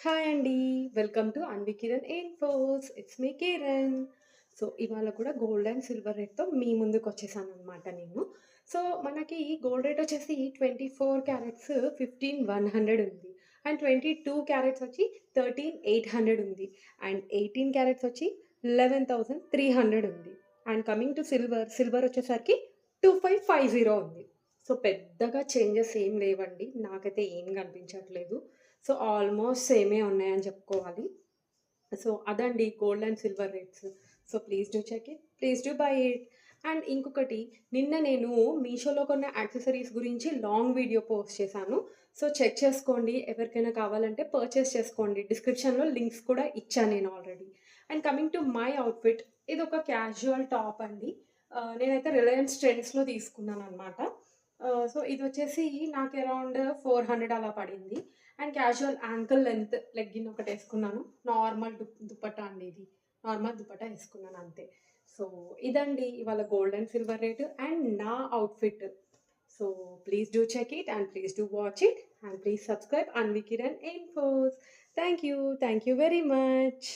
Hi అండి. Welcome to Anvi Kiran infos. It's me Kiran. So, ఇవాళ కూడా గోల్డ్ అండ్ సిల్వర్ రేట్‌తో మీ ముందుకొచ్చేసాననమాట నేను. సో, మనకి గోల్డ్ రేట్ వచ్చేసి 24 క్యారెట్స్ 15,100 ఉంది. అండ్ 22 క్యారెట్స్ వచ్చి 13,800 ఉంది. అండ్ 18 క్యారెట్స్ వచ్చి 11,300 ఉంది. అండ్ కమింగ్ టు సిల్వర్ వచ్చేసరికి 2550 ఉంది. సో, పెద్దగా చేంజెస్ ఏం లేవండి. నాకైతే ఏం కనిపించట్లేదు. సో, ఆల్‌మోస్ట్ సేమే ఉన్నాయని చెప్పుకోవాలి. సో, అదండి gold and silver rates. So, please do check it. Please do buy it. And ఇంకొకటి నిన్న నేను మీషోలో కొన్న యాక్సెసరీస్ గురించి లాంగ్ వీడియో పోస్ట్ చేశాను. సో, చెక్ చేసుకోండి. ఎవరికైనా కావాలంటే పర్చేస్ చేసుకోండి. డిస్క్రిప్షన్‌లో లింక్స్ కూడా ఇచ్చా నేను already. And coming to my outfit ఇదొక క్యాజువల్ టాప్ అండి. నేనైతే రిలయన్స్ ట్రెండ్స్‌లో తీసుకున్నాననమాట. సో, ఇదొచ్చేసి నాకు అరౌండ్ 400 అలా పడింది. And casual ankle length legging ఒకటేసుకున్నాను. నార్మల్ దుపట్టా అండి ఇది. నార్మల్ దుపట్టా ఏసుకున్నాను అంతే. సో, ఇదండి ఇవాళ gold and silver rate and నా outfit. So, please do check it and please do watch it and please subscribe Anvi Kiran infos. Thank you. Thank you very much.